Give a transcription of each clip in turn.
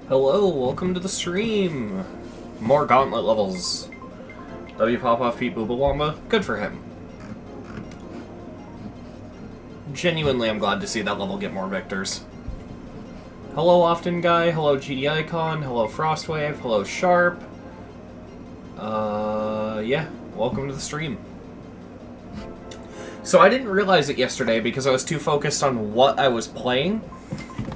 Hello, welcome to the stream. More Gauntlet levels. W Pop Off Pete Boobawamba. Good for him. Genuinely, I'm glad to see that level get more victors. Hello, Often Guy. Hello, GD Icon. Hello, Frostwave. Hello, Sharp. Yeah, welcome to the stream. So I didn't realize it yesterday because I was too focused on what I was playing.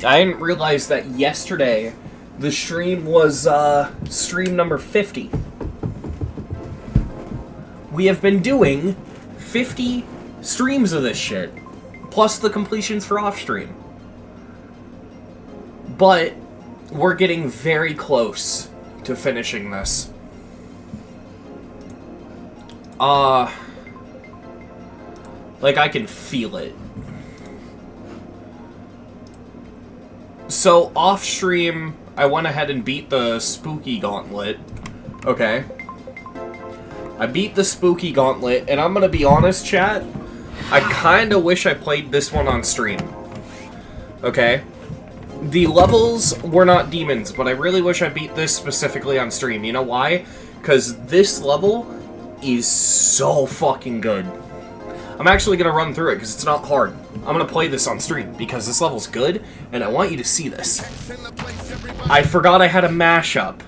I didn't realize that yesterday the stream was stream number 50. We have been doing 50 streams of this shit, plus the completions for off-stream. But we're getting very close to finishing this. Like, I can feel it. So, off-stream, I went ahead and beat the Spooky Gauntlet. Okay. I beat the Spooky Gauntlet, and I'm gonna be honest, chat, I kinda wish I played this one on stream. Okay? The levels were not demons, but I really wish I beat this specifically on stream. You know why? Because this level is so fucking good. I'm actually going to run through it because it's not hard. I'm going to play this on stream because this level's good, and I want you to see this. I forgot I had a mashup.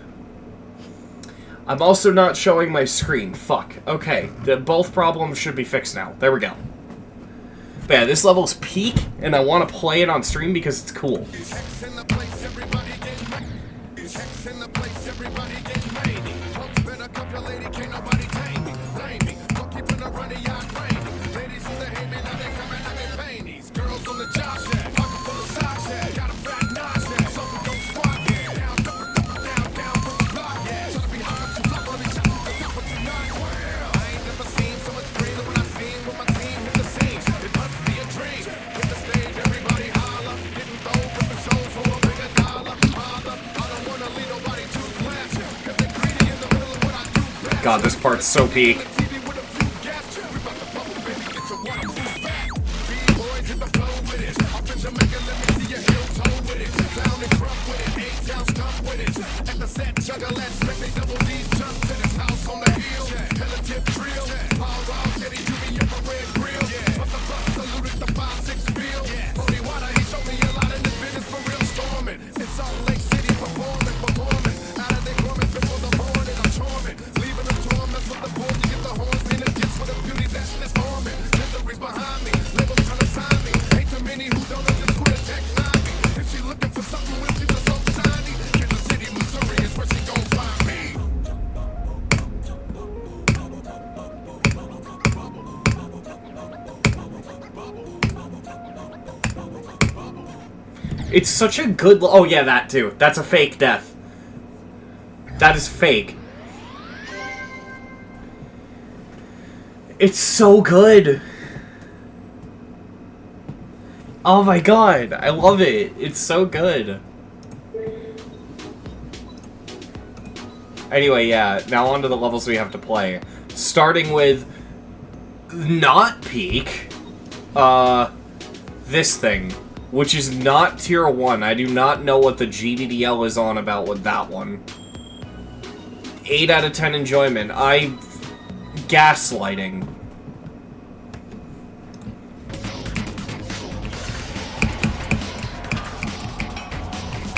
I'm also not showing my screen. Fuck. Okay, both problems should be fixed now. There we go. But yeah, this level's peak, and I want to play it on stream because it's cool. God, this part's so peak. It's such a good... Oh, yeah, that too. That's a fake death. That is fake. It's so good. Oh my god. I love it. It's so good. Anyway, yeah, now on to the levels we have to play. Starting with... not peak. This thing. Which is not tier 1. I do not know what the GDDL is on about with that one. 8 out of 10 enjoyment. Gaslighting.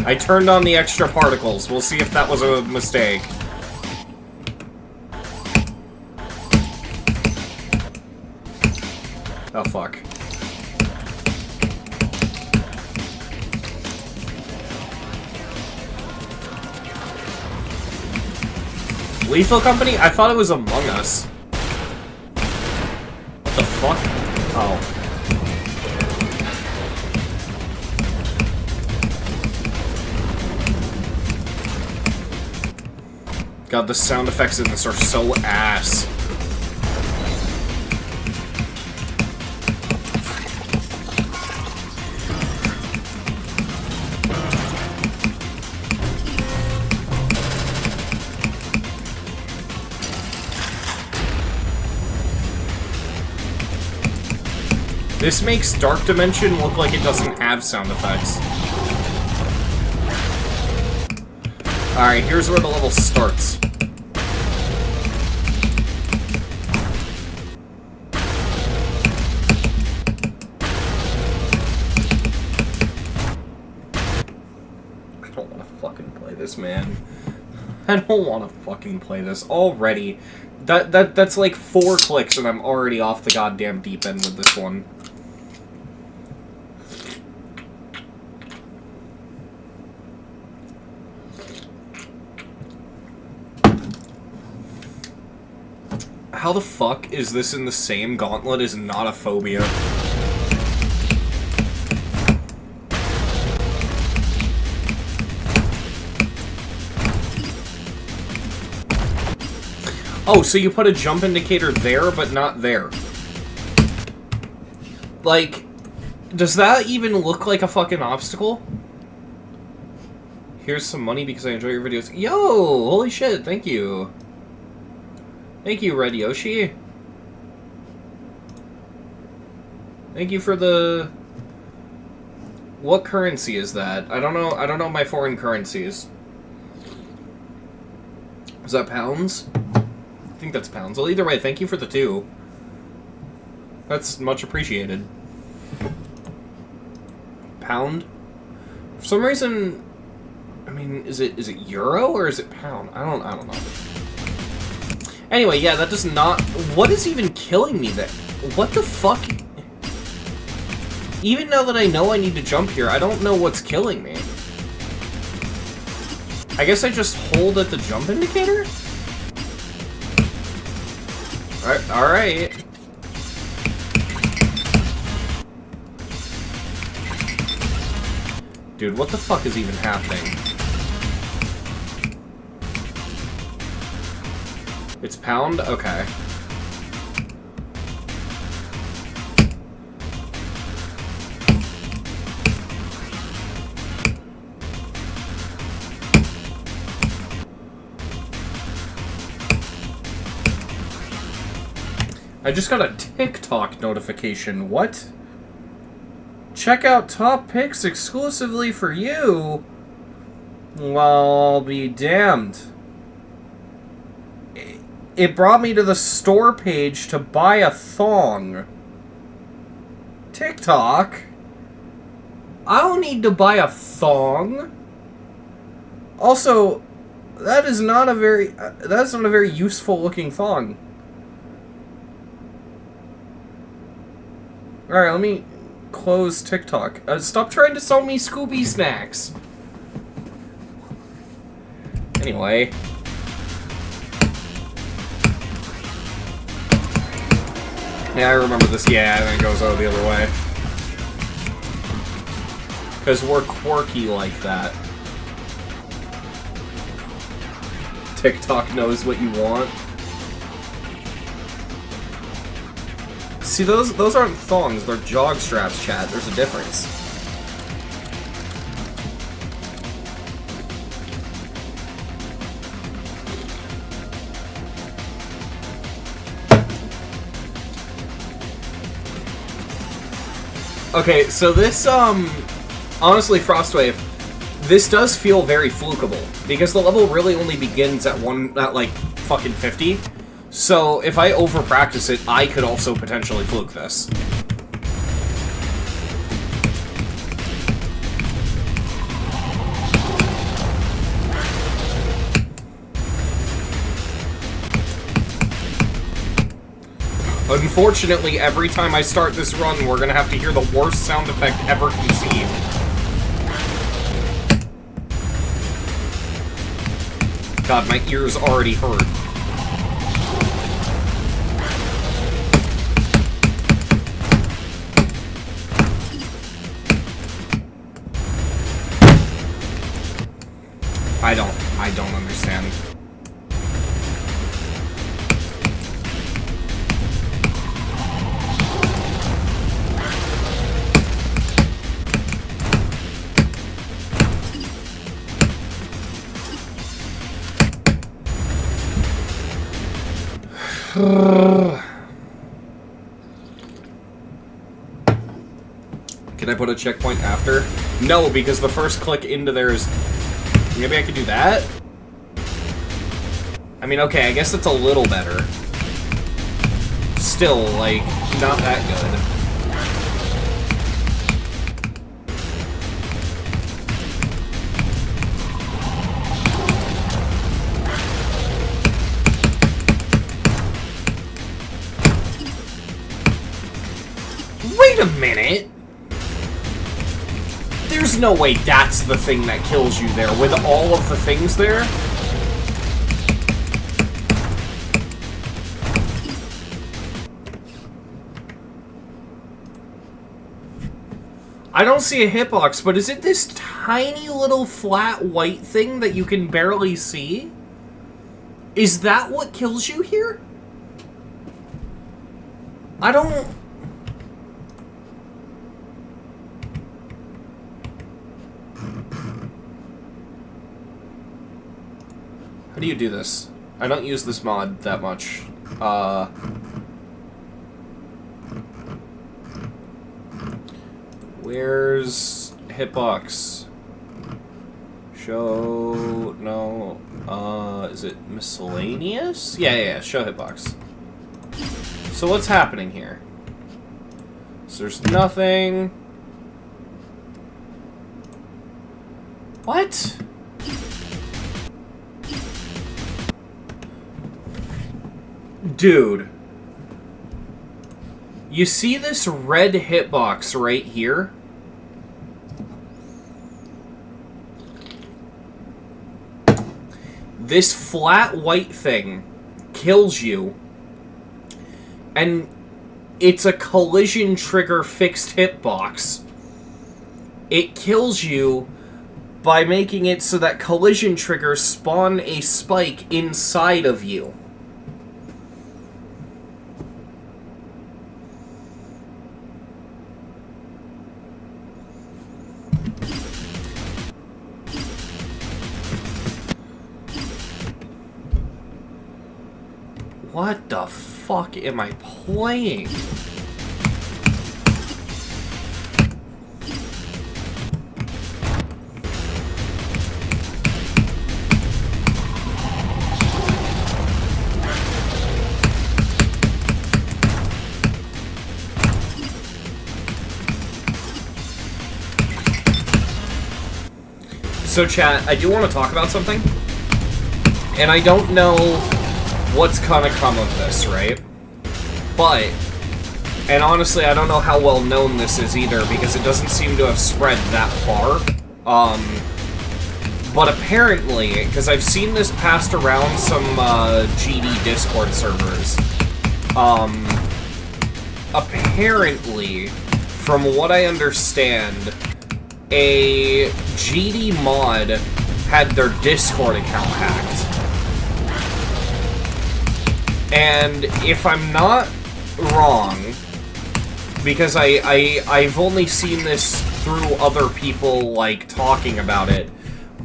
I turned on the extra particles. We'll see if that was a mistake. Oh, fuck. Lethal Company? I thought it was Among Us. What the fuck? Oh. God, the sound effects in this are so ass. This makes Dark Dimension look like it doesn't have sound effects. Alright, here's where the level starts. I don't want to fucking play this, man. I don't want to fucking play this already. That's like 4 clicks and I'm already off the goddamn deep end with this one. How the fuck is this in the same gauntlet as Not a Phobia? Oh, so you put a jump indicator there, but not there. Like, does that even look like a fucking obstacle? Here's some money because I enjoy your videos. Yo! Holy shit, thank you. Thank you, Red Yoshi. Thank you for the... What currency is that? I don't know my foreign currencies. Is that pounds? I think that's pounds. Well, either way, thank you for the 2. That's much appreciated. Pound? For some reason... I mean, is it euro or is it pound? I don't know. Anyway, yeah, that does not... What is even killing me there? What the fuck? Even now that I know I need to jump here, I don't know what's killing me. I guess I just hold at the jump indicator? Alright. Dude, what the fuck is even happening? It's pound? Okay. I just got a TikTok notification. What? Check out top picks exclusively for you? Well, I'll be damned. It brought me to the store page to buy a thong. TikTok? I don't need to buy a thong. Also, that's not a very useful looking thong. Alright, let me close TikTok. Stop trying to sell me Scooby snacks. Anyway. Yeah, I remember this. Yeah, and then it goes the other way. Because we're quirky like that. TikTok knows what you want. See, those aren't thongs, they're jog straps, chat. There's a difference. Okay, so this, honestly, Frostwave, this does feel very flukeable, because the level really only begins at like, fucking 50. So, if I over-practice it, I could also potentially fluke this. Unfortunately, every time I start this run, we're gonna have to hear the worst sound effect ever conceived. God, my ears already hurt. I don't understand. Can I put a checkpoint after? No, because the first click into there is... Maybe I could do that? I mean, okay, I guess it's a little better. Still, like, not that good. Wait a minute! There's no way that's the thing that kills you there, with all of the things there? I don't see a hitbox, but is it this tiny little flat white thing that you can barely see? Is that what kills you here? I don't... How do you do this? I don't use this mod that much. Where's hitbox? Show... no... is it miscellaneous? Yeah, show hitbox. So what's happening here? So there's nothing... What? Dude. You see this red hitbox right here? This flat white thing kills you, and it's a collision trigger fixed hitbox. It kills you by making it so that collision triggers spawn a spike inside of you. What the fuck am I playing? So chat, I do want to talk about something, and I don't know what's gonna come of this, right? But, and honestly, I don't know how well known this is either, because it doesn't seem to have spread that far. But apparently, because I've seen this passed around some GD Discord servers, apparently, from what I understand, a GD mod had their Discord account hacked. And if I'm not wrong, because I've only seen this through other people, like, talking about it,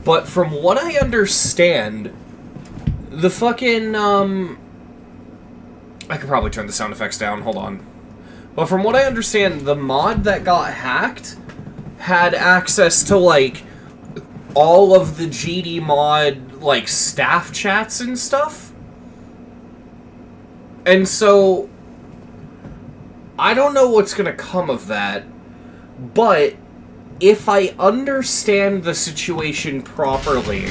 but from what I understand, the fucking, I could probably turn the sound effects down, hold on. But from what I understand, the mod that got hacked had access to, like, all of the GD mod, like, staff chats and stuff. And so, I don't know what's gonna come of that, but if I understand the situation properly,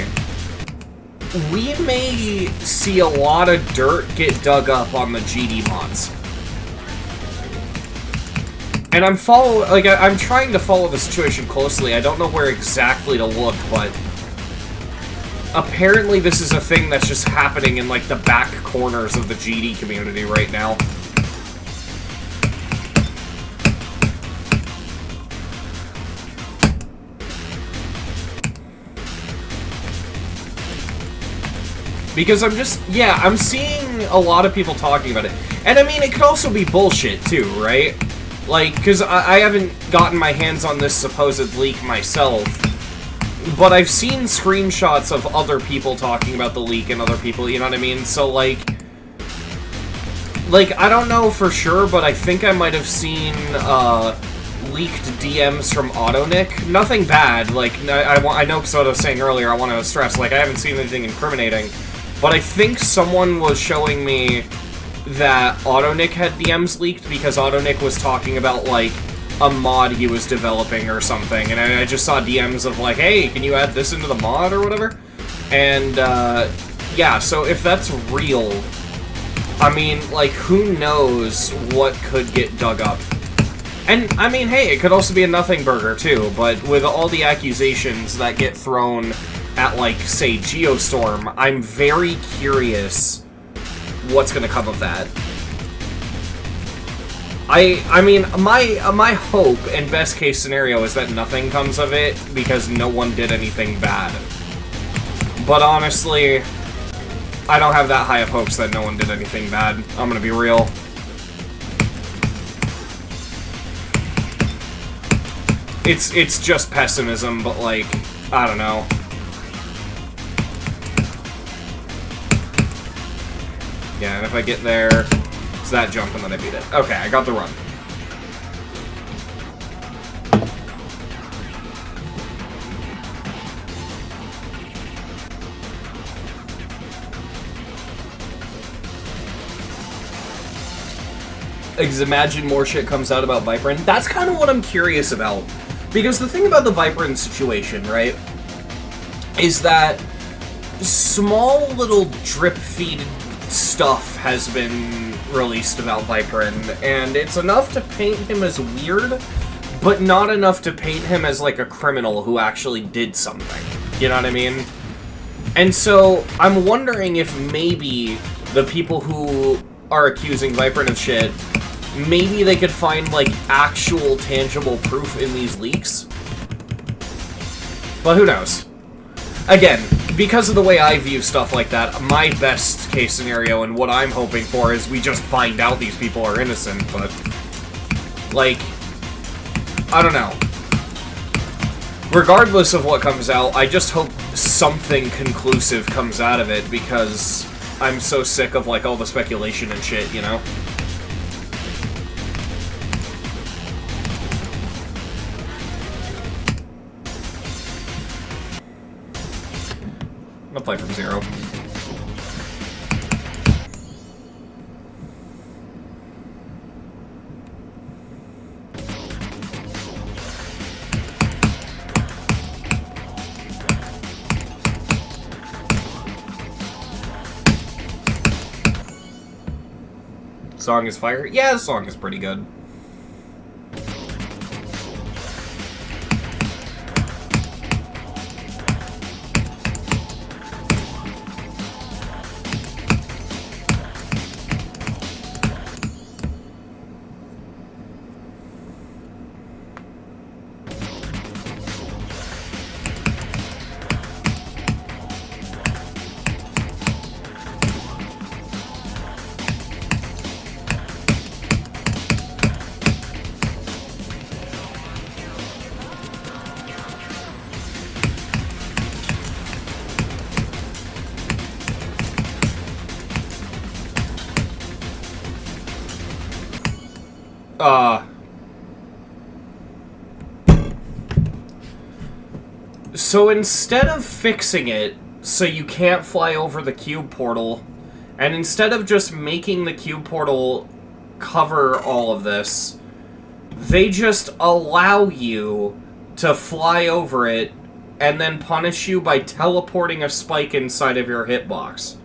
we may see a lot of dirt get dug up on the GD mods. And I'm trying to follow the situation closely. I don't know where exactly to look, but apparently this is a thing that's just happening in, like, the back corners of the GD community right now. Because I'm seeing a lot of people talking about it. And I mean, it could also be bullshit too, right? Like, because I haven't gotten my hands on this supposed leak myself, but I've seen screenshots of other people talking about the leak and other people, you know what I mean? So, like, I don't know for sure, but I think I might have seen, leaked DMs from AutoNick. Nothing bad, like, I know because what I was saying earlier, I want to stress, like, I haven't seen anything incriminating, but I think someone was showing me that AutoNick had DMs leaked because AutoNick was talking about, like, a mod he was developing or something, and I just saw DMs of, like, hey, can you add this into the mod or whatever? And, yeah, so if that's real, I mean, like, who knows what could get dug up. And, I mean, hey, it could also be a nothing burger, too, but with all the accusations that get thrown at, like, say, Geostorm, I'm very curious what's gonna come of that. I mean, my hope and best case scenario is that nothing comes of it, because no one did anything bad. But honestly, I don't have that high of hopes that no one did anything bad. I'm gonna be real. It's just pessimism, but, like, I don't know. Yeah, and if I get there, it's that jump and then I beat it. Okay, I got the run. Imagine more shit comes out about Viperin. That's kind of what I'm curious about. Because the thing about the Viperin situation, right, is that small little drip feed stuff has been released about Viperin, and it's enough to paint him as weird, but not enough to paint him as, like, a criminal who actually did something. You know what I mean? And so, I'm wondering if maybe the people who are accusing Viperin of shit, maybe they could find, like, actual tangible proof in these leaks? But who knows? Again, because of the way I view stuff like that, my best case scenario and what I'm hoping for is we just find out these people are innocent, but, like, I don't know. Regardless of what comes out, I just hope something conclusive comes out of it, because I'm so sick of, like, all the speculation and shit, you know? I'll play from zero. Song is fire? Yeah, the song is pretty good. So instead of fixing it so you can't fly over the cube portal, and instead of just making the cube portal cover all of this, they just allow you to fly over it and then punish you by teleporting a spike inside of your hitbox.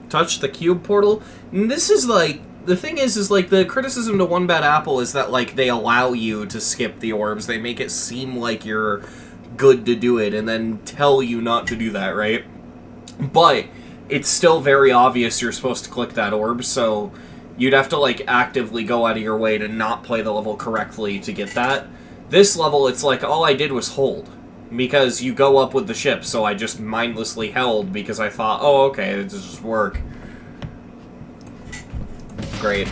Touch the cube portal. And this is like, the thing is like, the criticism to One Bad Apple is that, like, they allow you to skip the orbs. They make it seem like you're good to do it and then tell you not to do that, right? But it's still very obvious you're supposed to click that orb, so you'd have to, like, actively go out of your way to not play the level correctly to get that. This level, it's like, all I did was hold. Because you go up with the ship, so I just mindlessly held because I thought, oh, okay, it just work. Great.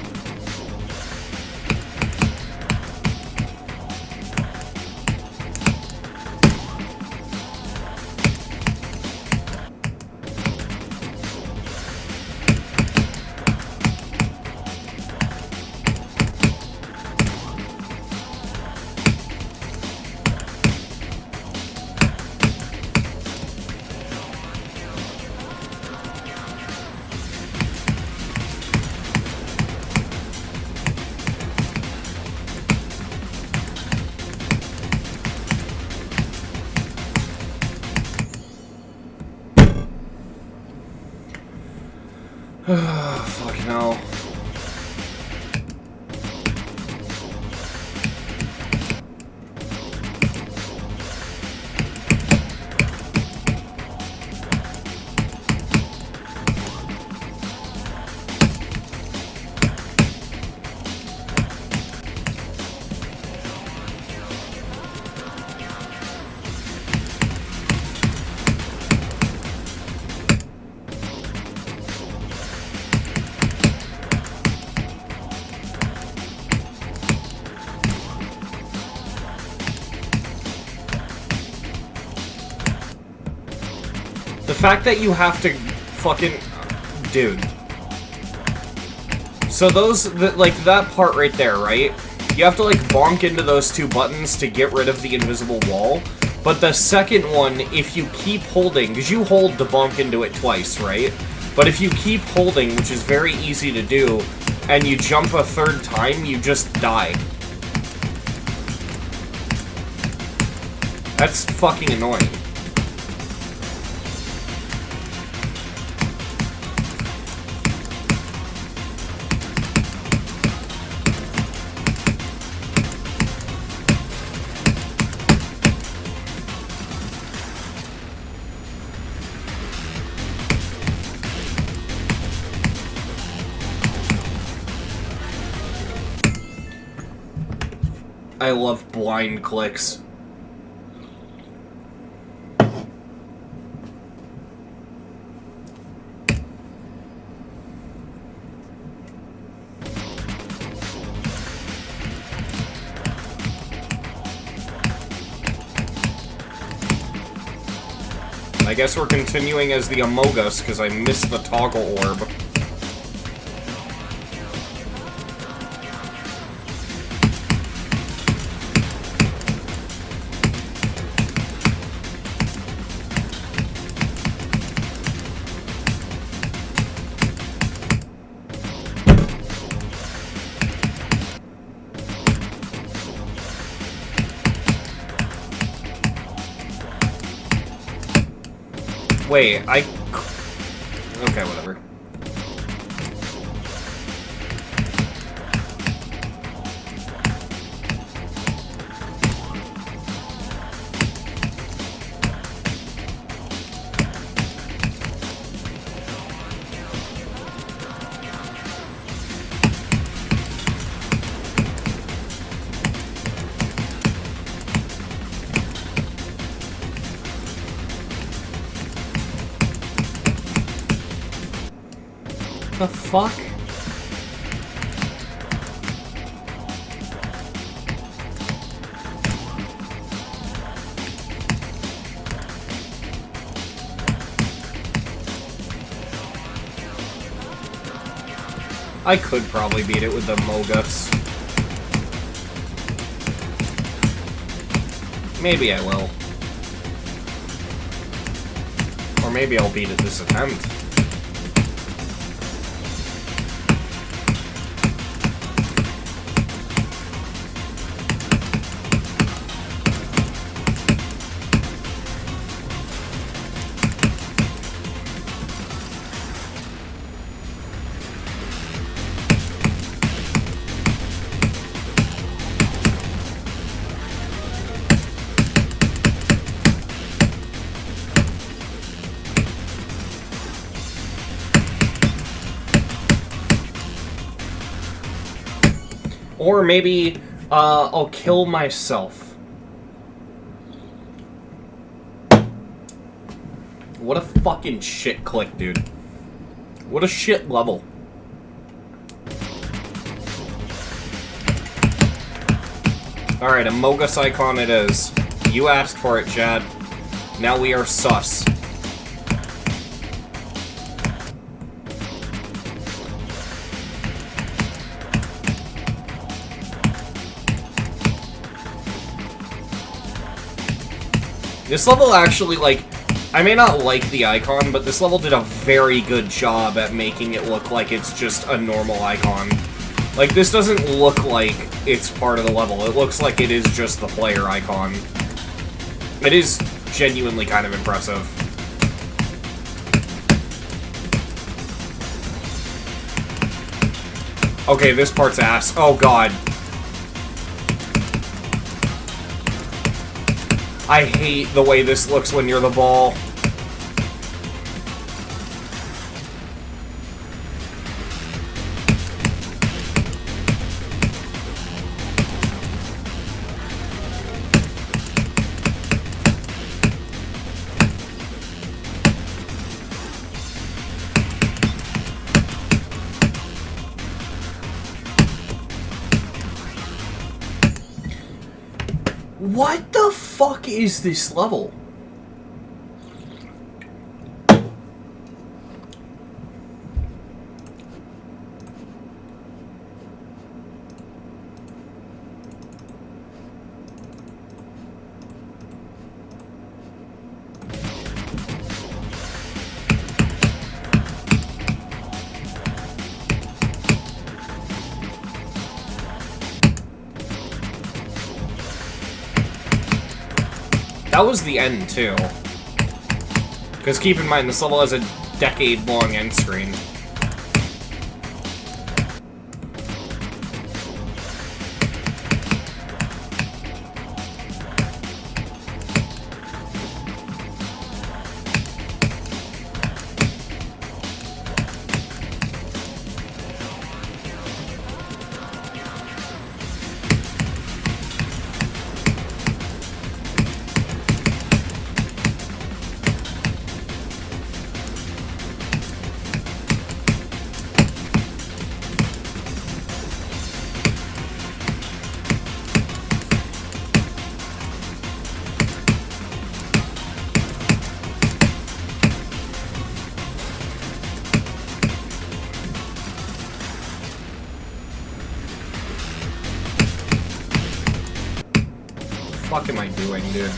Fucking hell. The fact that you have to fucking... Dude. So those... like, that part right there, right? You have to, like, bonk into those two buttons to get rid of the invisible wall. But the second one, if you keep holding... Because you hold to bonk into it twice, right? But if you keep holding, which is very easy to do, and you jump a third time, you just die. That's fucking annoying. I love blind clicks. I guess we're continuing as the Amogus, because I missed the toggle orb. Wait, okay, whatever. The fuck? I could probably beat it with the Mogus. Maybe I will. Or maybe I'll beat it this attempt. Or maybe, I'll kill myself. What a fucking shit click, dude. What a shit level. Alright, a Mogus icon it is. You asked for it, Chad. Now we are sus. This level actually, like, I may not like the icon, but this level did a very good job at making it look like it's just a normal icon. Like, this doesn't look like it's part of the level. It looks like it is just the player icon. It is genuinely kind of impressive. Okay, this part's ass. Oh, God. I hate the way this looks when you're the ball. What the fuck is this level? That was the end, too. Because keep in mind, this level has a decade-long end screen. What the fuck am I doing, dude?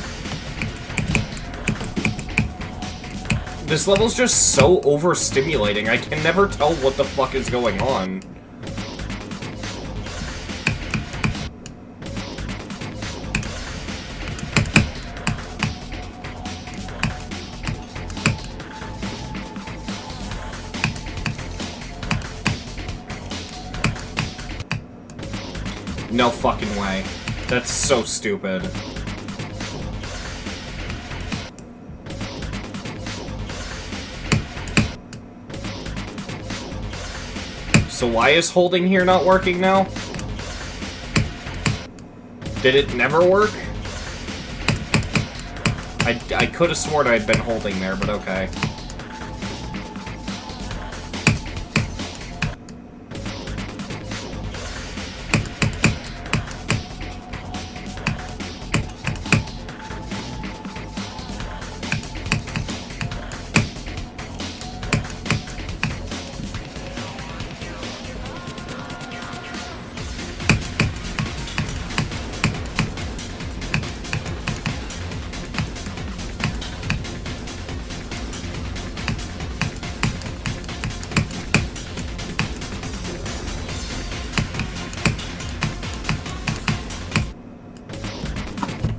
This level's just so overstimulating, I can never tell what the fuck is going on. No fucking way. That's so stupid. So why is holding here not working now? Did it never work? I could have sworn I'd been holding there, but okay.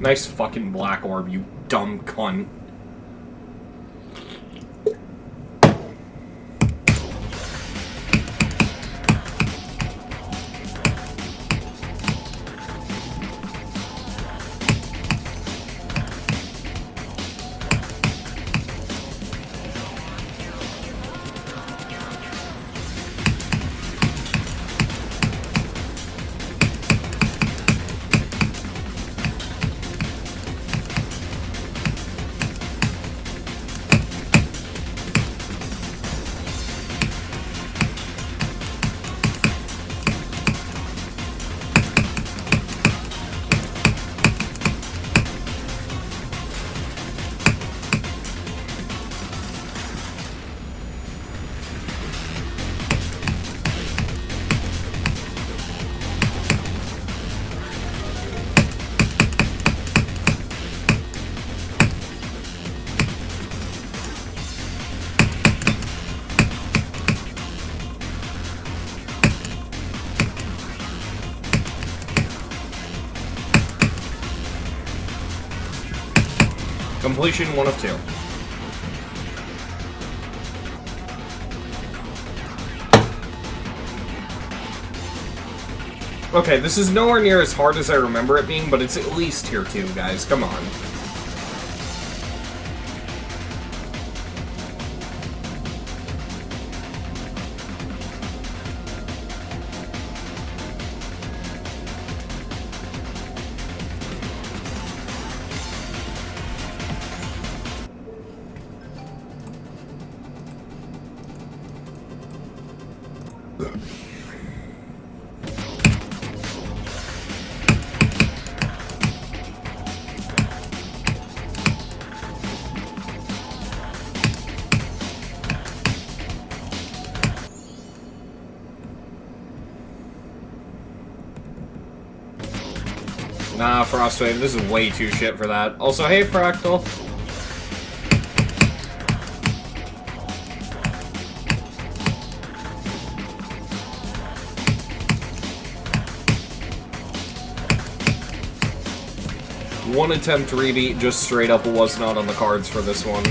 Nice fucking black orb, you dumb cunt. Completion 1 of 2. Okay, this is nowhere near as hard as I remember it being, but it's at least tier 2, guys. Come on. Nah, Frostwave, this is way too shit for that. Also, hey, Fractal. One attempt rebeat, just straight up was not on the cards for this one.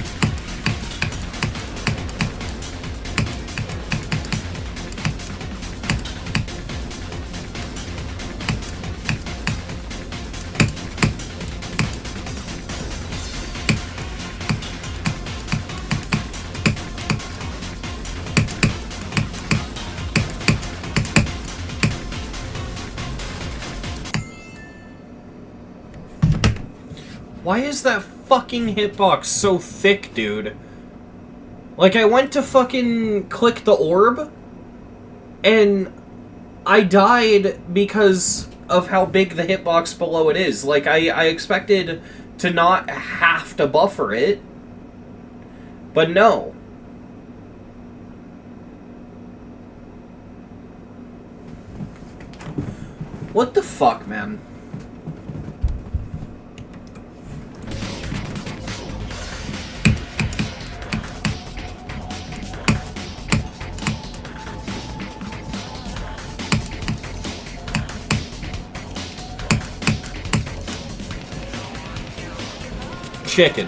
Why is that fucking hitbox so thick, dude? Like, I went to fucking click the orb, and I died because of how big the hitbox below it is. Like, I expected to not have to buffer it, but no. What the fuck, man? Chicken.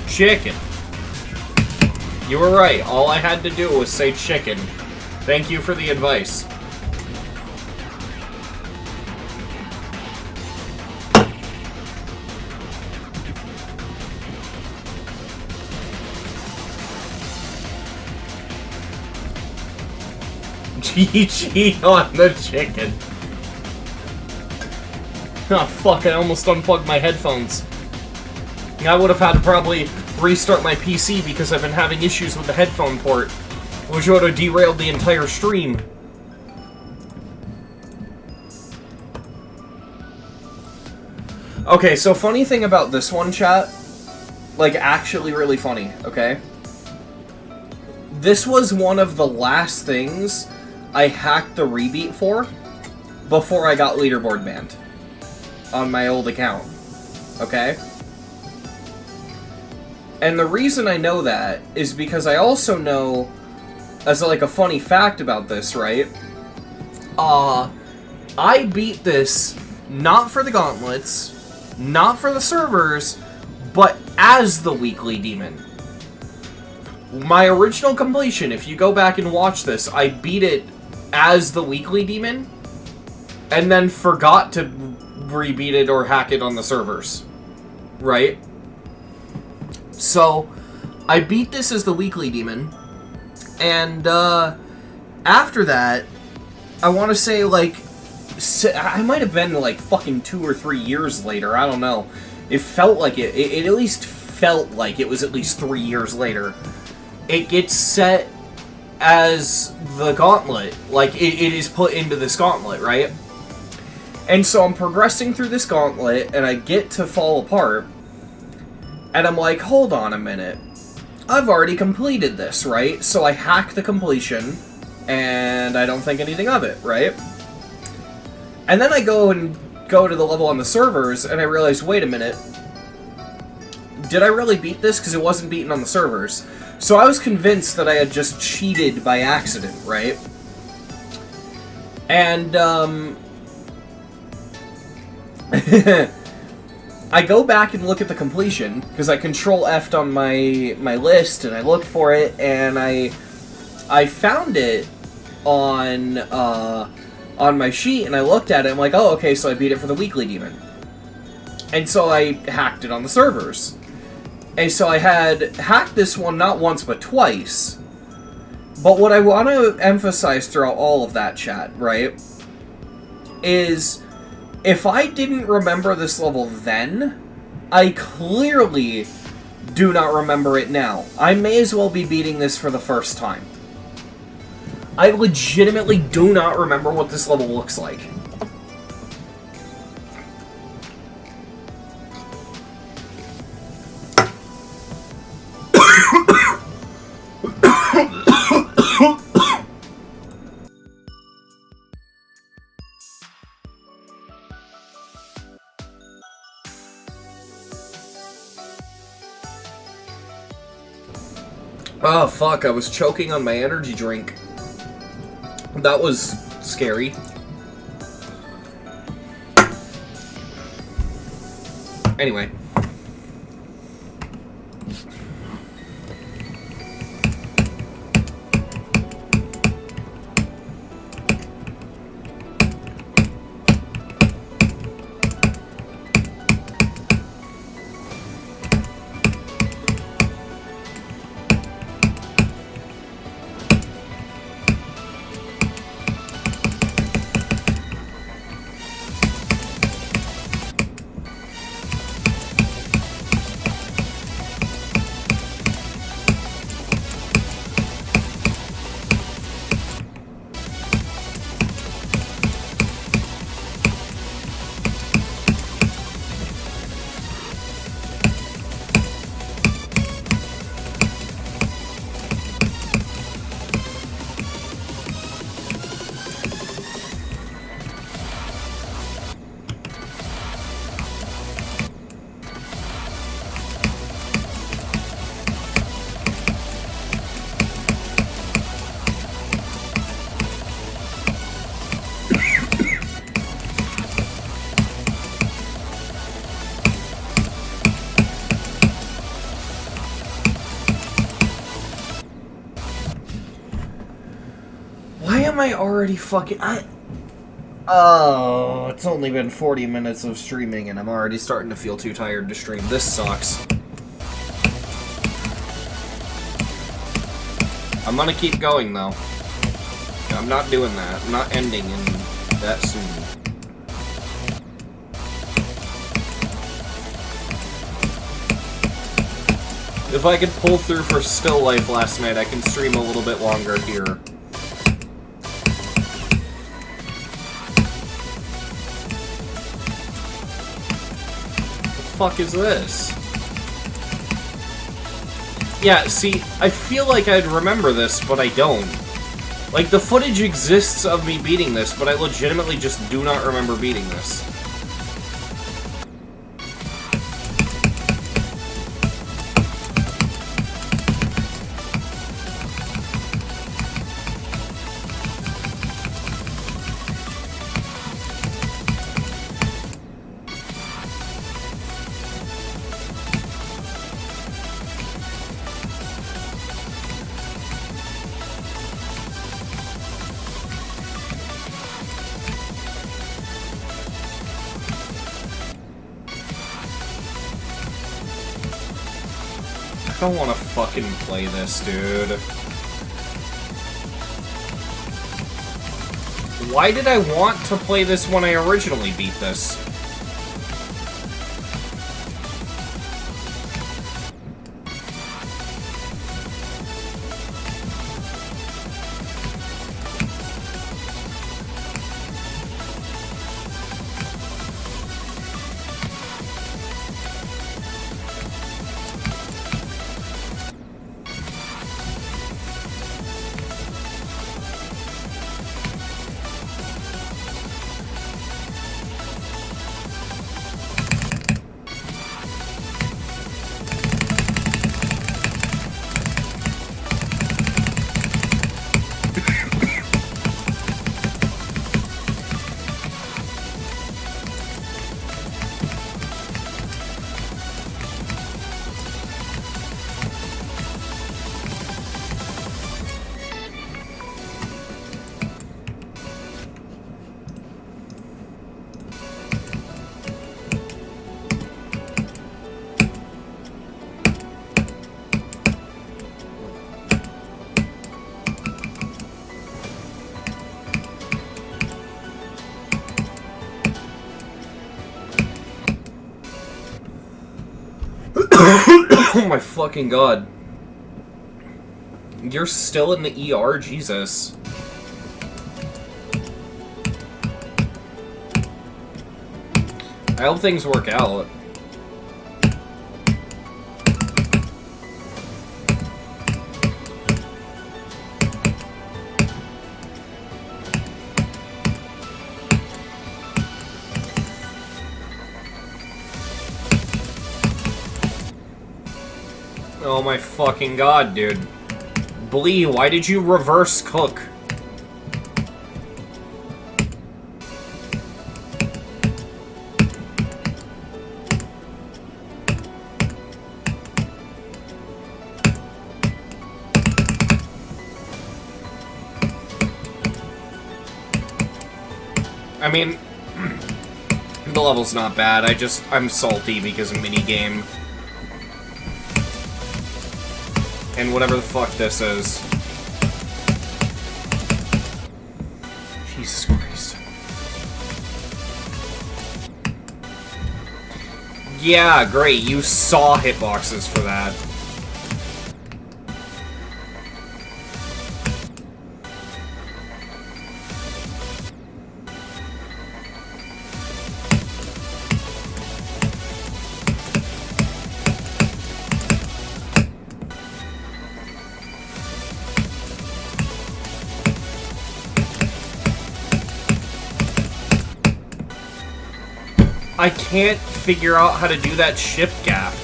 Chicken. You were right. All I had to do was say chicken. Thank you for the advice. GG on the chicken. Oh fuck, I almost unplugged my headphones. I would have had to probably restart my PC because I've been having issues with the headphone port, which would have derailed the entire stream. Okay, so funny thing about this one, chat, like actually really funny, okay? This was one of the last things I hacked the Rebeat for before I got leaderboard banned on my old account, okay? And the reason I know that is because I also know, as like a funny fact about this, right? I beat this not for the gauntlets, not for the servers, but as the weekly demon. My original completion, if you go back and watch this, I beat it as the weekly demon, and then forgot to rebeat it or hack it on the servers, right? So, I beat this as the weekly demon, and after that, I want to say, like, I might have been, like, fucking 2 or 3 years later, I don't know. It felt like it at least felt like it was at least 3 years later. It gets set as the gauntlet, like, it is put into this gauntlet, right? And so I'm progressing through this gauntlet, and I get to fall apart, and I'm like, hold on a minute. I've already completed this, right? So I hack the completion, and I don't think anything of it, right? And then I go to the level on the servers, and I realize, wait a minute. Did I really beat this? Because it wasn't beaten on the servers. So I was convinced that I had just cheated by accident, right? And, I go back and look at the completion, because I control F'd on my list, and I looked for it, and I found it on my sheet, and I looked at it, and I'm like, oh, okay, so I beat it for the weekly demon. And so I hacked it on the servers. And so I had hacked this one not once, but twice. But what I want to emphasize throughout all of that, chat, right, is if I didn't remember this level then, I clearly do not remember it now. I may as well be beating this for the first time. I legitimately do not remember what this level looks like. Oh, fuck, I was choking on my energy drink. That was scary. Anyway. Am I already fucking... Oh, it's only been 40 minutes of streaming and I'm already starting to feel too tired to stream. This sucks. I'm gonna keep going though. I'm not doing that. I'm not ending in that soon. If I could pull through for Still Life last night, I can stream a little bit longer here. What the fuck is this? Yeah, see, I feel like I'd remember this, but I don't. Like, the footage exists of me beating this, but I legitimately just do not remember beating this. I don't want to fucking play this, dude. Why did I want to play this when I originally beat this? Oh my fucking god. You're still in the ER? Jesus. I hope things work out. Oh my fucking god, dude. Blee, why did you reverse cook? I mean, the level's not bad, I'm salty because of minigame. And whatever the fuck this is. Jesus Christ. Yeah, great, you saw hitboxes for that. I can't figure out how to do that shift gap.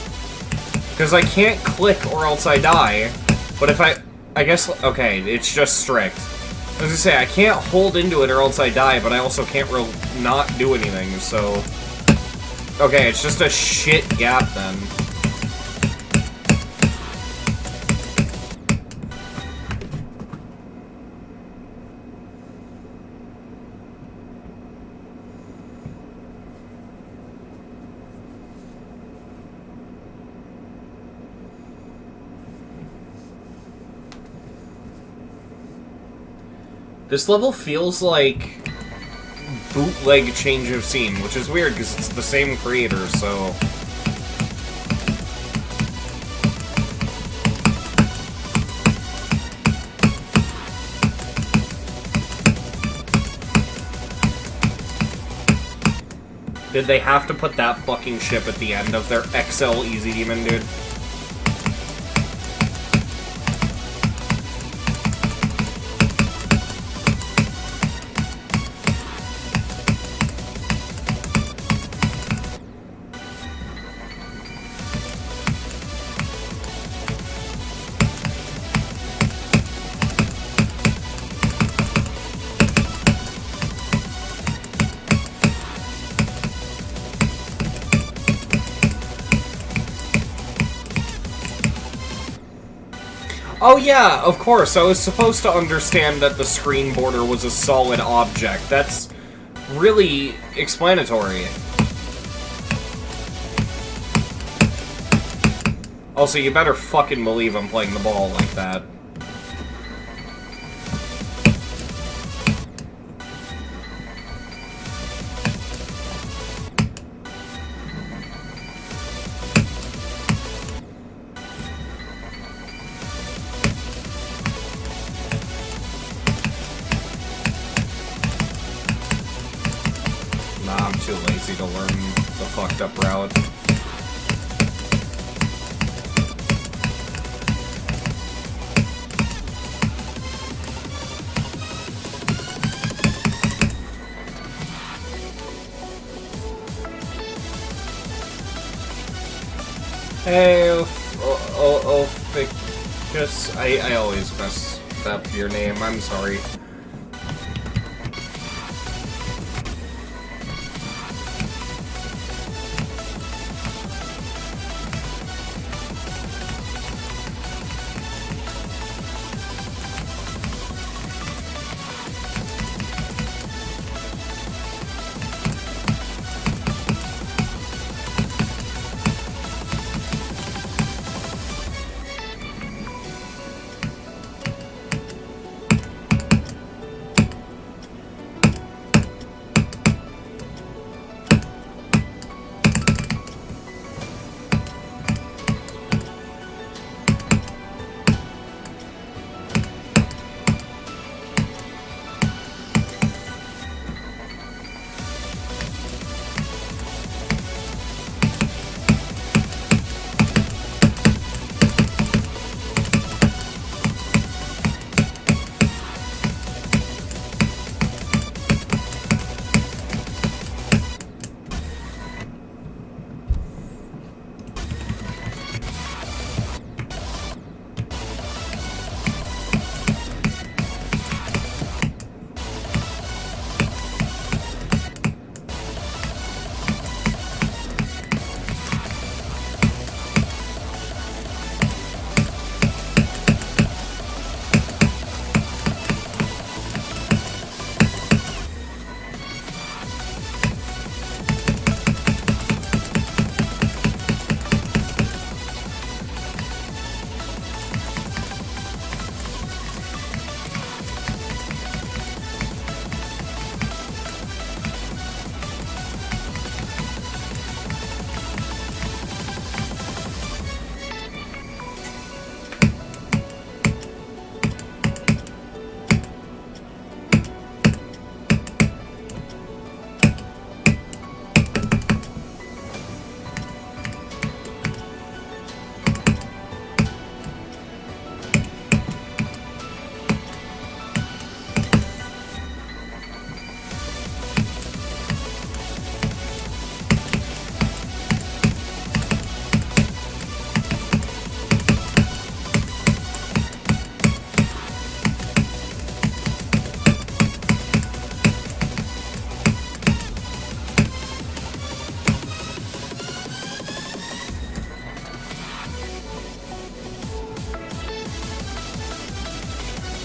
Because I can't click or else I die. But if I guess, okay, it's just strict. I was gonna say, I can't hold into it or else I die, but I also can't not do anything, so... Okay, it's just a shit gap then. This level feels like bootleg change of scene, which is weird because it's the same creator, so... Did they have to put that fucking ship at the end of their XL Easy Demon, dude? Oh yeah, of course, I was supposed to understand that the screen border was a solid object. That's really explanatory. Also, you better fucking believe I'm playing the ball like that. I'm too lazy to learn the fucked up route. Hey, Ficus. I always mess up your name, I'm sorry.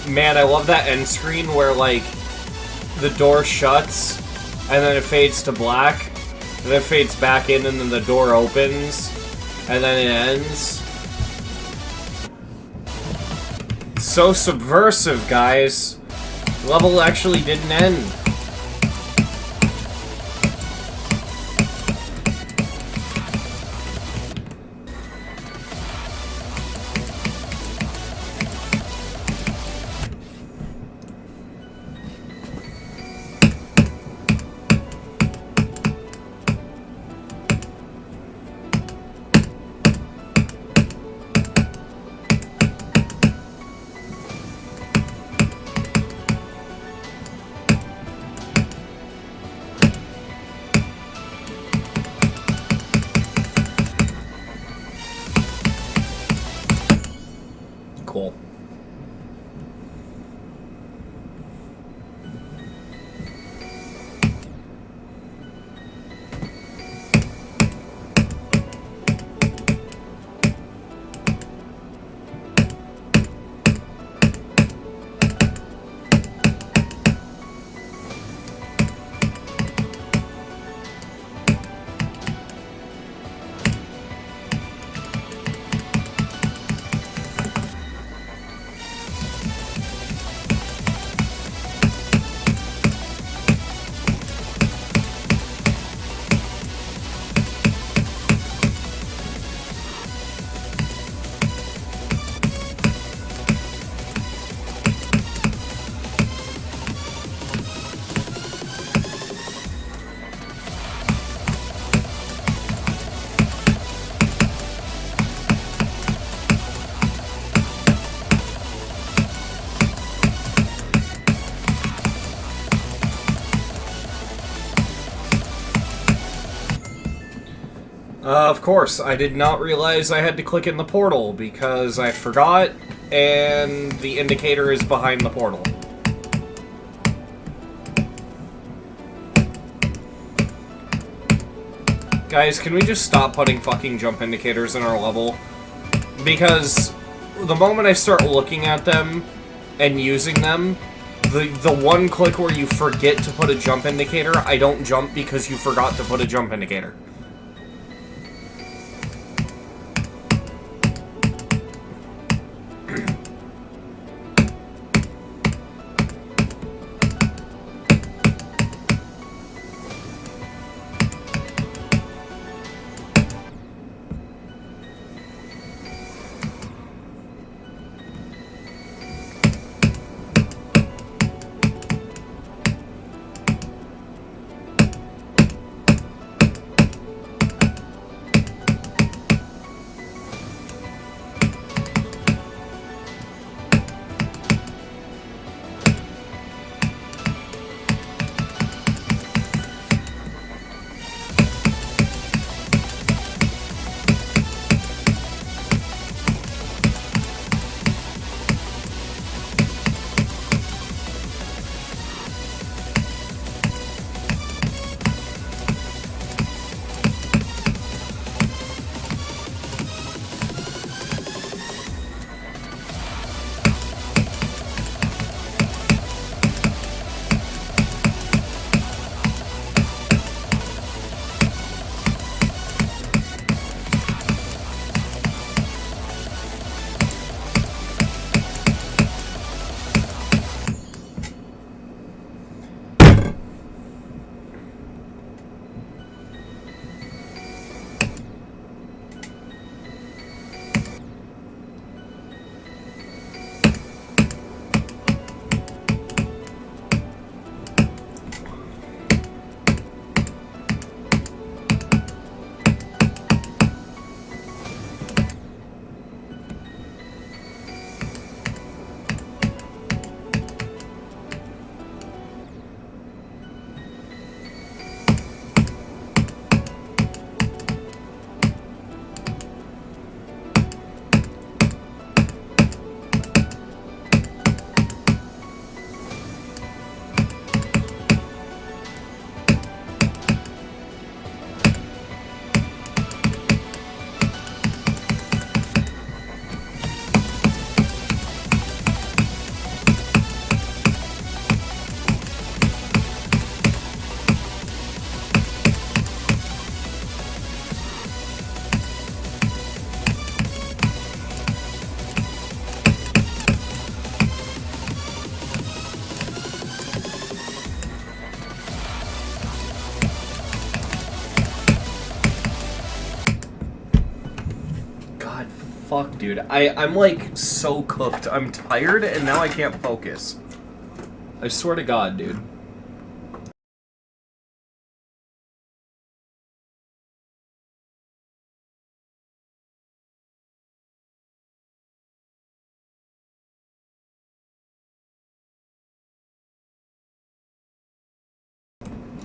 Man, I love that end screen where, like, the door shuts, and then it fades to black, and then it fades back in, and then the door opens, and then it ends. So subversive, guys. The level actually didn't end. Cool. Of course, I did not realize I had to click in the portal because I forgot, and the indicator is behind the portal. Guys, can we just stop putting fucking jump indicators in our level? Because the moment I start looking at them and using them, the one click where you forget to put a jump indicator, I don't jump because you forgot to put a jump indicator. Fuck, dude. I'm like so cooked. I'm tired and now I can't focus. I swear to God, dude.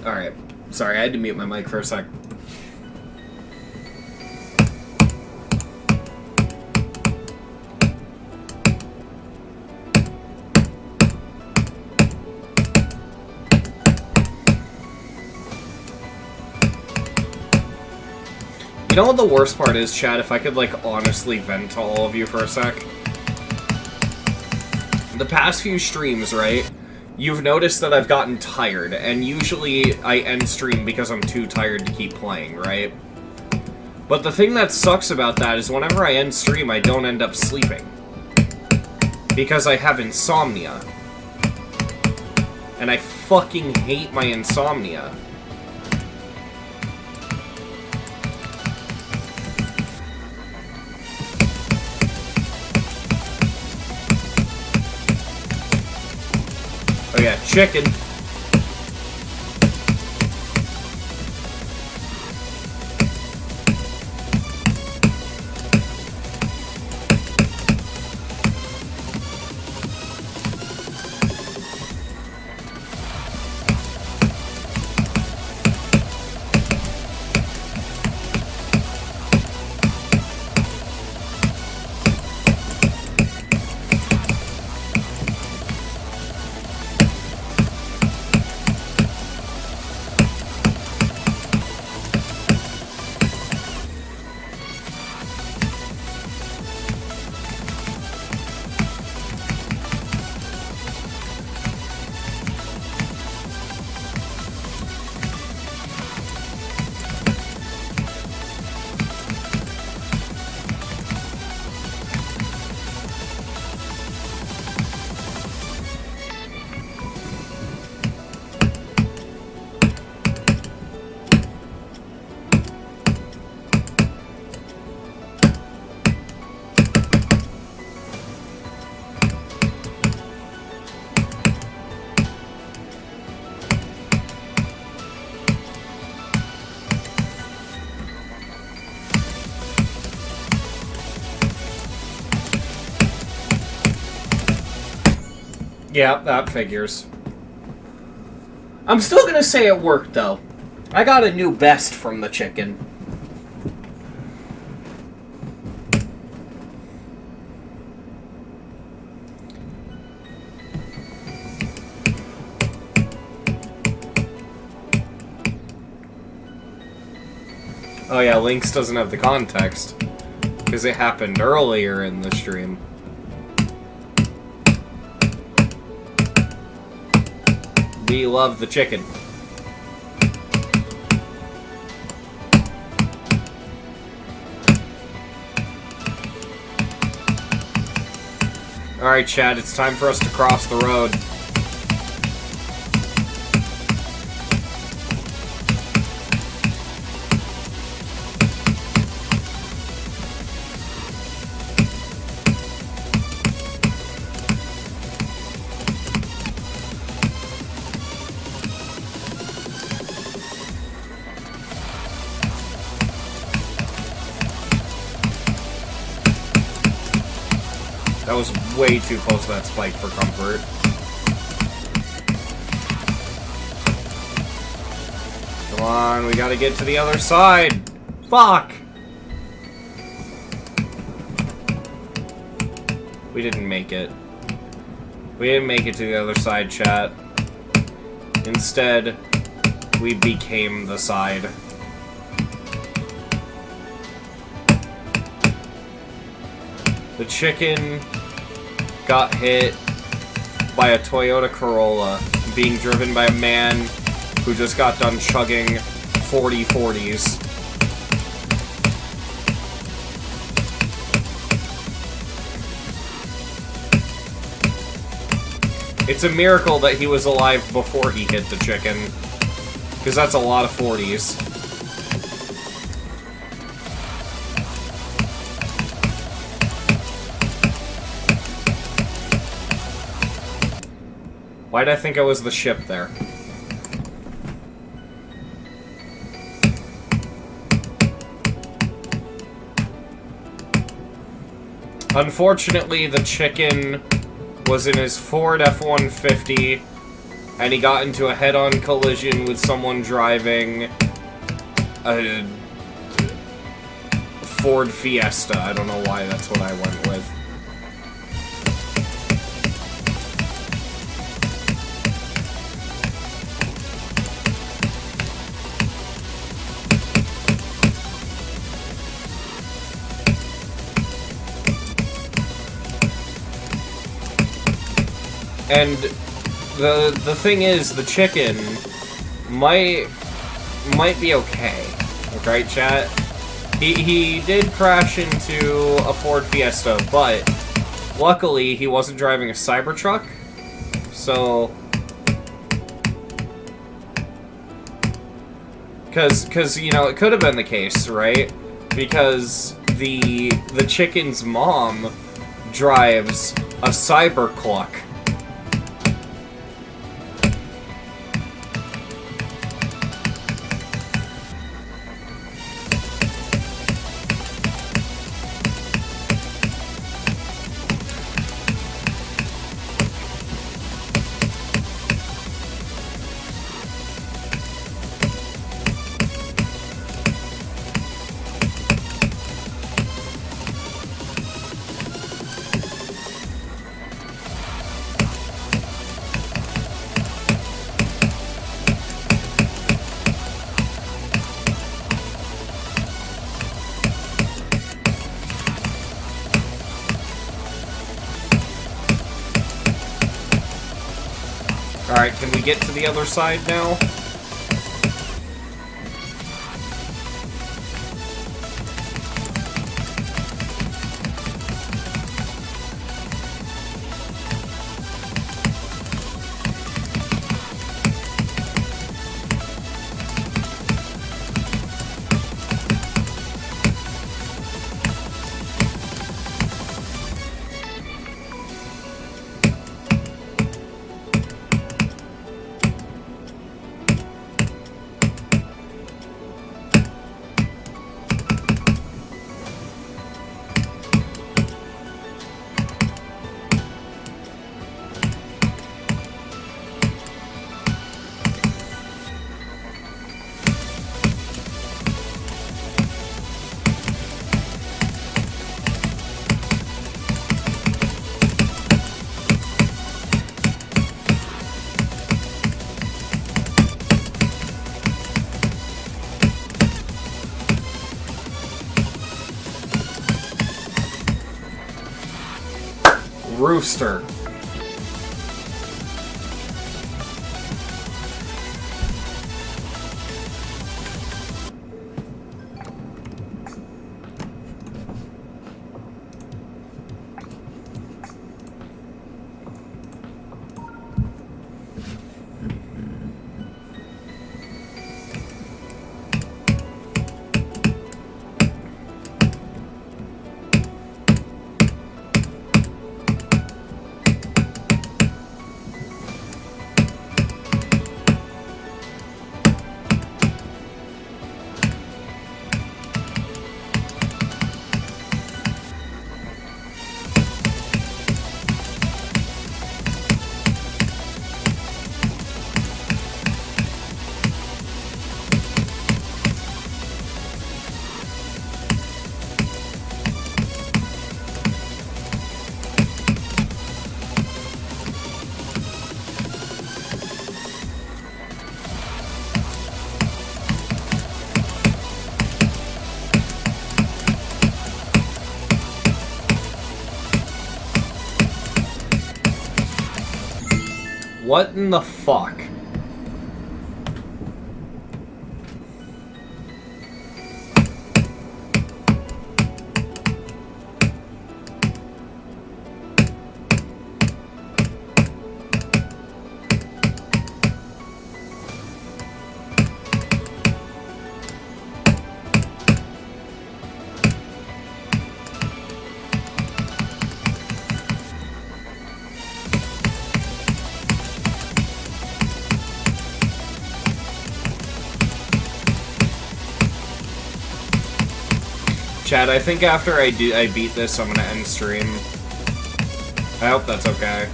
Alright. Sorry, I had to mute my mic for a sec. You know what the worst part is, Chad? If I could, like, honestly vent to all of you for a sec. The past few streams, right? You've noticed that I've gotten tired, and usually I end stream because I'm too tired to keep playing, right? But the thing that sucks about that is whenever I end stream, I don't end up sleeping. Because I have insomnia. And I fucking hate my insomnia. Oh yeah, chicken. Yeah, that figures. I'm still gonna say it worked, though. I got a new best from the chicken. Oh yeah, Lynx doesn't have the context. Because it happened earlier in the stream. We love the chicken. Alright, Chad, it's time for us to cross the road. That was way too close to that spike for comfort. Come on, we gotta get to the other side. Fuck! We didn't make it. We didn't make it to the other side, chat. Instead, we became the side. The chicken got hit by a Toyota Corolla being driven by a man who just got done chugging 40/40s. It's a miracle that he was alive before he hit the chicken, because that's a lot of 40s. Why'd I think it was the ship there? Unfortunately, the chicken was in his Ford F-150, and he got into a head-on collision with someone driving a Ford Fiesta. I don't know why that's what I went with. And the thing is, the chicken might be okay. Right, chat? He did crash into a Ford Fiesta, but luckily he wasn't driving a Cybertruck. So, cause you know, it could have been the case, right? Because the chicken's mom drives a Cybercluck. Alright, can we get to the other side now? Rooster. What in the fuck? Chad, I think after I beat this, I'm gonna end stream. I hope that's okay.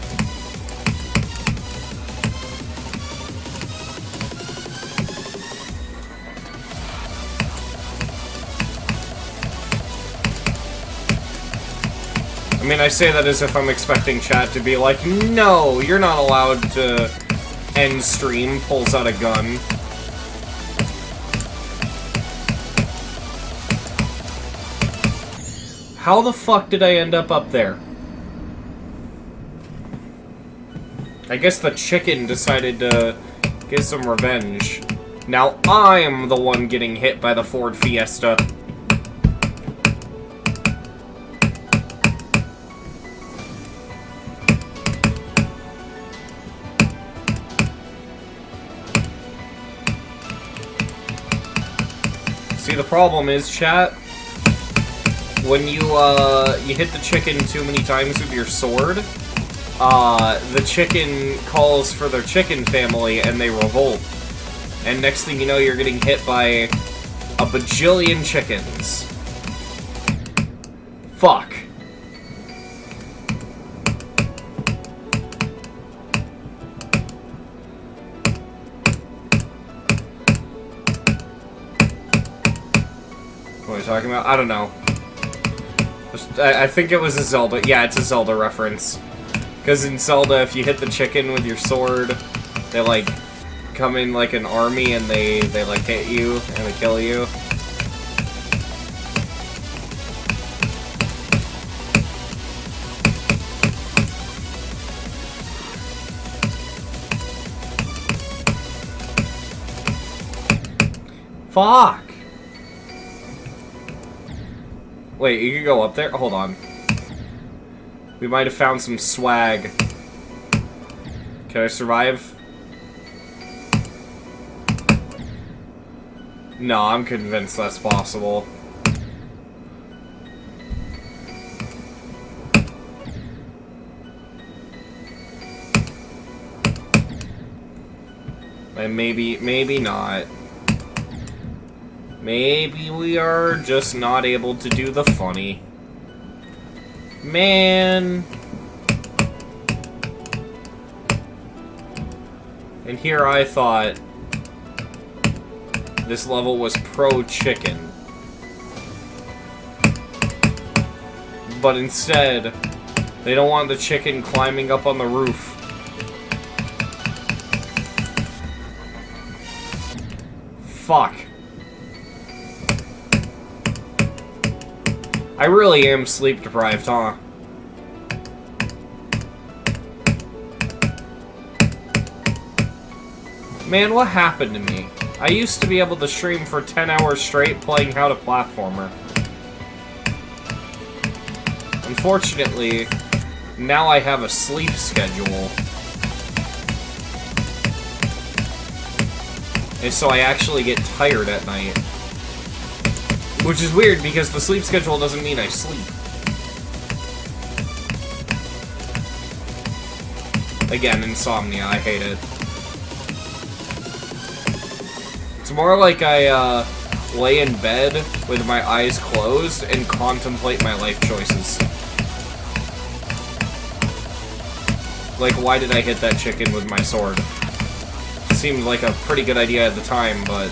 I mean, I say that as if I'm expecting chat to be like, no, you're not allowed to end stream, pulls out a gun. How the fuck did I end up there? I guess the chicken decided to get some revenge. Now I'm the one getting hit by the Ford Fiesta. See, the problem is, chat, when you hit the chicken too many times with your sword, the chicken calls for their chicken family and they revolt. And next thing you know, you're getting hit by a bajillion chickens. Fuck. What are we talking about? I don't know. I think it was a Zelda. Yeah, it's a Zelda reference. Because in Zelda, if you hit the chicken with your sword, they, like, come in like an army and they like, hit you and they kill you. Fuck! Wait, you can go up there? Hold on. We might have found some swag. Can I survive? No, I'm convinced that's possible. And maybe not. Maybe we are just not able to do the funny. Man. And here I thought this level was pro-chicken. But instead, they don't want the chicken climbing up on the roof. Fuck. I really am sleep deprived, huh? Man, what happened to me? I used to be able to stream for 10 hours straight playing How to Platformer. Unfortunately, now I have a sleep schedule. And so I actually get tired at night. Which is weird, because the sleep schedule doesn't mean I sleep. Again, insomnia, I hate it. It's more like I, lay in bed with my eyes closed and contemplate my life choices. Like, why did I hit that chicken with my sword? Seemed like a pretty good idea at the time, but...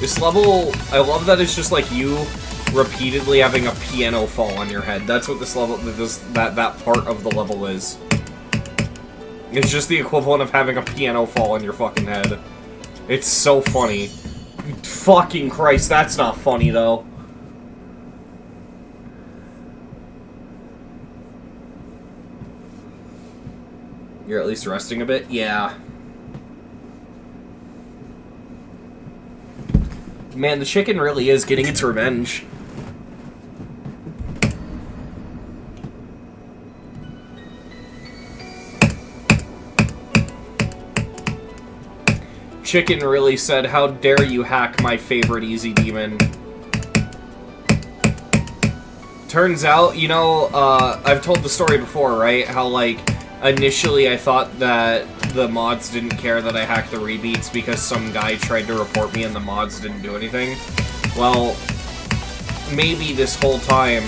This level, I love that it's just like you repeatedly having a piano fall on your head. That's what this level, that part of the level is. It's just the equivalent of having a piano fall on your fucking head. It's so funny. Fucking Christ, that's not funny though. You're at least resting a bit? Yeah. Man, the chicken really is getting its revenge. Chicken really said, "How dare you hack my favorite easy demon?" Turns out, you know, I've told the story before, right? How, like, initially I thought that the mods didn't care that I hacked the rebeats because some guy tried to report me and the mods didn't do anything. Well, maybe this whole time,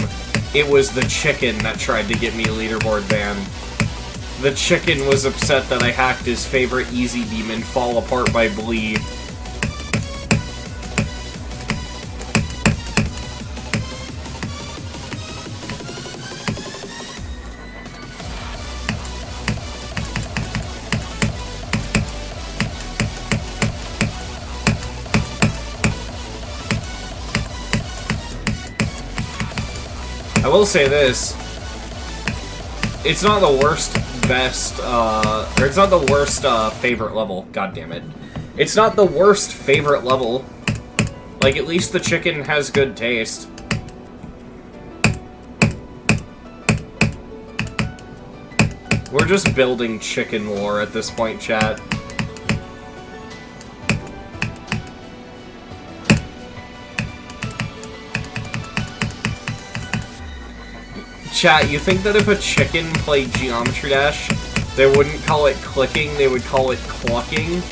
it was the chicken that tried to get me leaderboard banned. The chicken was upset that I hacked his favorite easy demon, Fall Apart by Blee. I will say this, it's not the worst, best, or it's not the worst, favorite level, god damn it. It's not the worst favorite level. Like, at least the chicken has good taste. We're just building chicken lore at this point, chat. Chat, you think that if a chicken played Geometry Dash, they wouldn't call it clicking, they would call it clucking?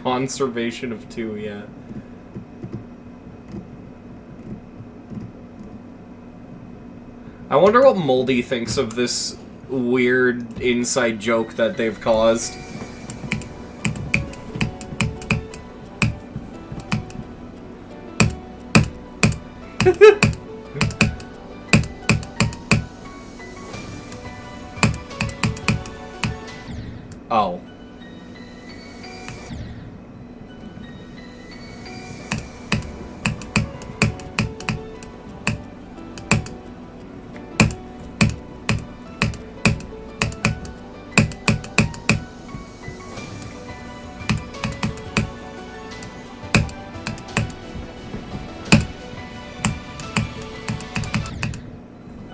Conservation of 2, yeah. I wonder what Moldy thinks of this weird inside joke that they've caused. Oh.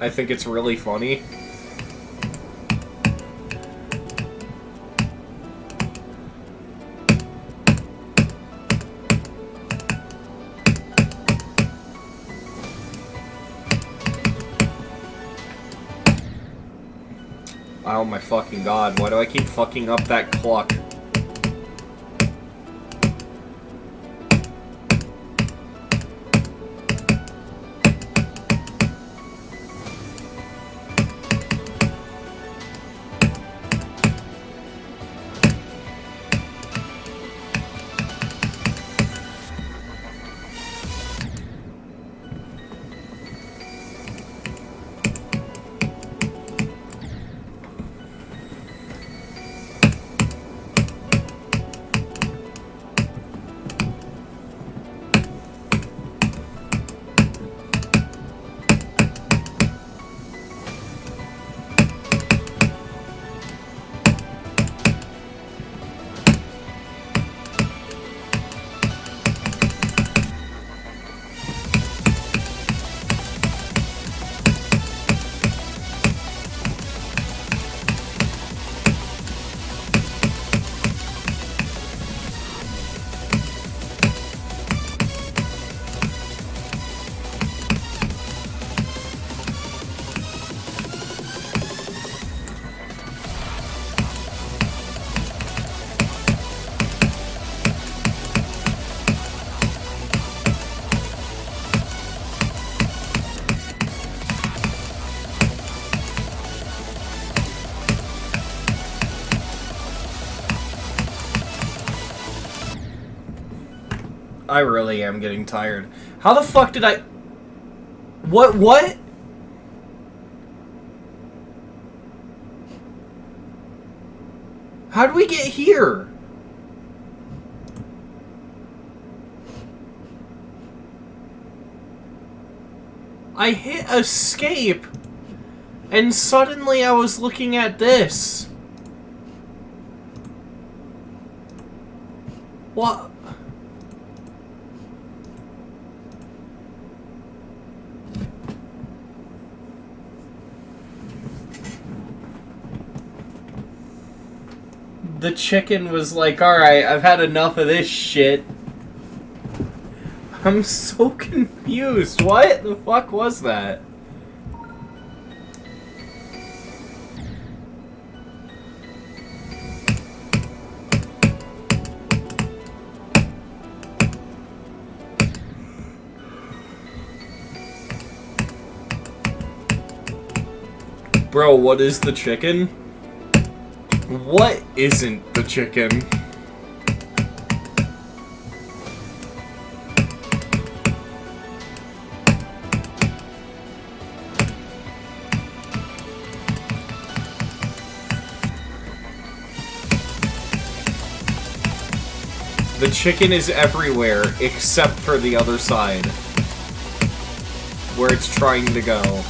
I think it's really funny. Oh my fucking god, why do I keep fucking up that cluck? I really am getting tired. How the fuck did I... What? How did we get here? I hit escape, and suddenly I was looking at this. What? The chicken was like, alright, I've had enough of this shit. I'm so confused. What the fuck was that? Bro, what is the chicken? What isn't the chicken? The chicken is everywhere, except for the other side. Where it's trying to go.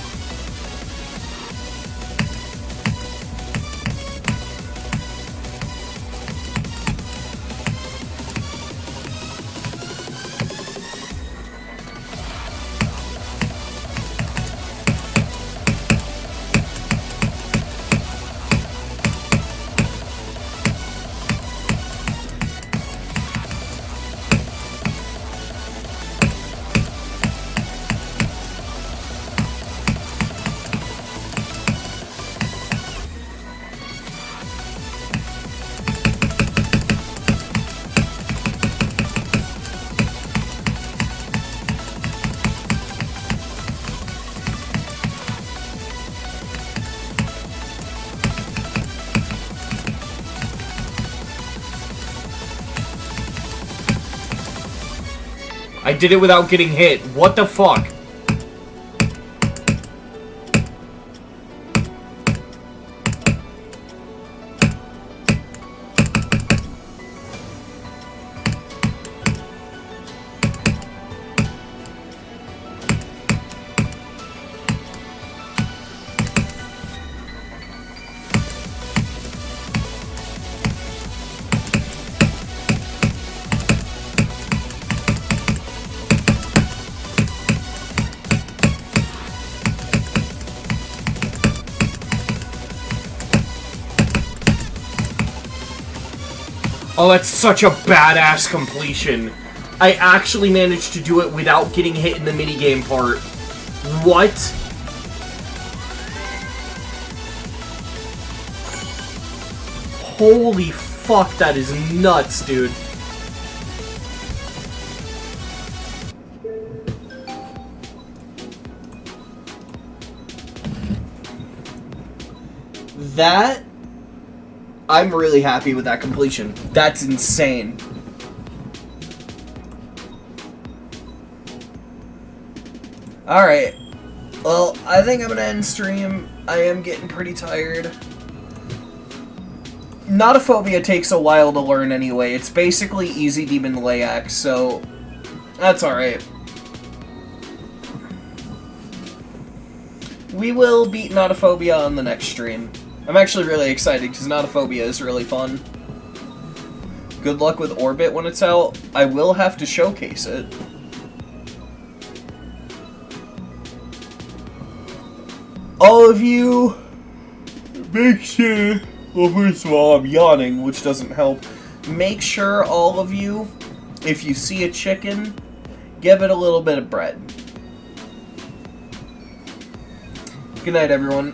I did it without getting hit. What the fuck? Oh, that's such a badass completion. I actually managed to do it without getting hit in the minigame part. What? Holy fuck, that is nuts, dude. That... I'm really happy with that completion. That's insane. Alright. Well, I think I'm gonna end stream. I am getting pretty tired. Notophobia takes a while to learn anyway. It's basically Easy Demon Layak, so that's alright. We will beat Notophobia on the next stream. I'm actually really excited because Notophobia is really fun. Good luck with Orbit when it's out. I will have to showcase it. All of you, make sure, well, first of all, I'm yawning, which doesn't help. Make sure, all of you, if you see a chicken, give it a little bit of bread. Good night, everyone.